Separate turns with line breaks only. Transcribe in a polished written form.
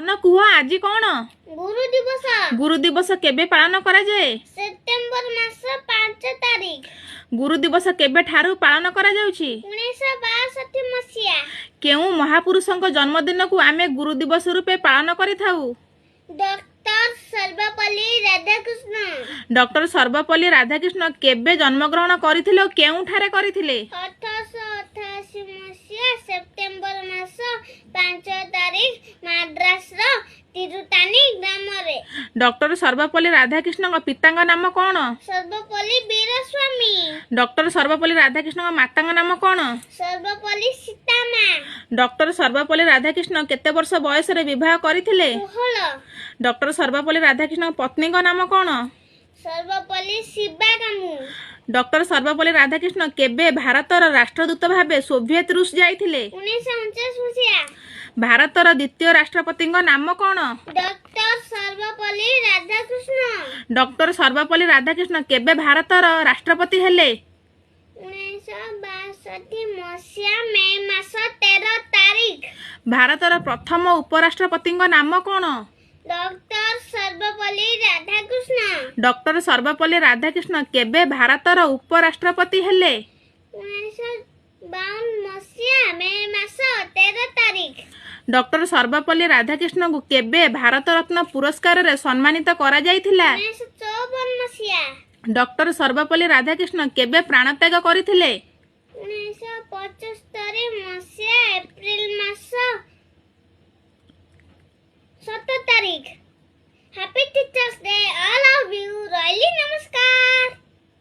ଧନ କୁହ ଆଜି କ'ଣ?
ଗୁରୁ ଦିବସ।
ଗୁରୁ ଦିବସ କେବେ ପାଳନ କରାଯାଏ?
ସେପ୍ଟେମ୍ବର ମାସ 5 ତାରିଖ।
ଗୁରୁ ଦିବସ କେବେଠାରୁ ପାଳନ କରାଯାଉଛି?
1962 ମସିହା।
କେଉଁ ମହାପୁରୁଷଙ୍କ ଜନ୍ମଦିନକୁ ଆମେ ଗୁରୁ ଦିବସ ରୂପେ ପାଳନ କରିଥାଉ?
ଡକ୍ଟର ସର୍ବପଲ୍ଲୀ ରାଧାକୃଷ୍ଣ।
ଡକ୍ଟର ସର୍ବପଲ୍ଲୀ ରାଧାକୃଷ୍ଣ କେବେ ଜନ୍ମଗ୍ରହଣ କରିଥିଲେ ଓ କେଉଁଠାରେ କରିଥିଲେ?
1888 ମସିହା ସେପ୍ଟେମ୍ବର ମାସ 5 ତାରିଖ ମାଡ୍ରାସର ତିରୁତାନି ଗ୍ରାମରେ।
ଡକ୍ଟର ସର୍ବପଲ୍ଲୀ ରାଧାକୃଷ୍ଣଙ୍କ ପିତାଙ୍କ ନାମ କ'ଣ?
ସର୍ବପଲ୍ଲୀ ବୀରସ୍ୱାମୀ।
ଡକ୍ଟର ସର୍ବପଲ୍ଲୀ ରାଧାକୃଷ୍ଣଙ୍କ ମାତାଙ୍କ ନାମ କ'ଣ?
ସର୍ବପଲ୍ଲୀ ସୀତାମା।
ଡକ୍ଟର ସର୍ବପଲ୍ଲୀ ରାଧାକୃଷ୍ଣ କେତେ ବର୍ଷ ବୟସରେ ବିବାହ କରିଥିଲେ?
16।
ଡକ୍ଟର ସର୍ବପଲ୍ଲୀ ରାଧାକୃଷ୍ଣଙ୍କ ପତ୍ନୀଙ୍କ ନାମ କ'ଣ?
ସର୍ବପଲ୍ଲୀ ଶିବା କାମୁ।
ଡକ୍ଟର ସର୍ବପଲ୍ଲୀ ରାଧାକୃଷ୍ଣ କେବେ ଭାରତର ରାଷ୍ଟ୍ରଦୂତ ଭାବେ ସୋଭିଏତ ରୁଷ ଯାଇଥିଲେ?
1949 ମସିହା।
ଭାରତର ଦ୍ୱିତୀୟ ରାଷ୍ଟ୍ରପତିଙ୍କ ନାମ କ'ଣ?
ଡକ୍ଟର ସର୍ବପଲ୍ଲୀ ରାଧାକୃଷ୍ଣ।
ଡକ୍ଟର ସର୍ବପଲ୍ଲୀ ରାଧାକୃଷ୍ଣ କେବେ ଭାରତର ରାଷ୍ଟ୍ରପତି ହେଲେ?
1962 ମସିହା ମେ ମାସ 13 ତାରିଖ।
ଭାରତର ପ୍ରଥମ ଉପରାଷ୍ଟ୍ରପତିଙ୍କ ନାମ କ'ଣ?
ଡକ୍ଟର ସର୍ବପଲ୍ଲୀ ରାଧାକୃଷ୍ଣ।
ଡକ୍ଟର ସର୍ବପଲ୍ଲୀ ରାଧାକୃଷ୍ଣ କେବେ ଭାରତର ଉପରାଷ୍ଟ୍ରପତି ହେଲେ?
1952 ମସିହା ମେ ମାସ 13 ତାରିଖ।
ଡକ୍ଟର ସର୍ବପଲ୍ଲୀ ରାଧାକୃଷ୍ଣଙ୍କୁ କେବେ ଭାରତ ରତ୍ନ ପୁରସ୍କାରରେ ସମ୍ମାନିତ କରାଯାଇଥିଲା?
1954 ମସିହା।
ଡକ୍ଟର ସର୍ବପଲ୍ଲୀ ରାଧାକୃଷ୍ଣ କେବେ ପ୍ରାଣତ୍ୟାଗ କରିଥିଲେ?
1975 ମସିହା ଏପ୍ରିଲ ମାସ 7 ତାରିଖ। Happy teachers day all of you. ରହିଲି, ନମସ୍କାର।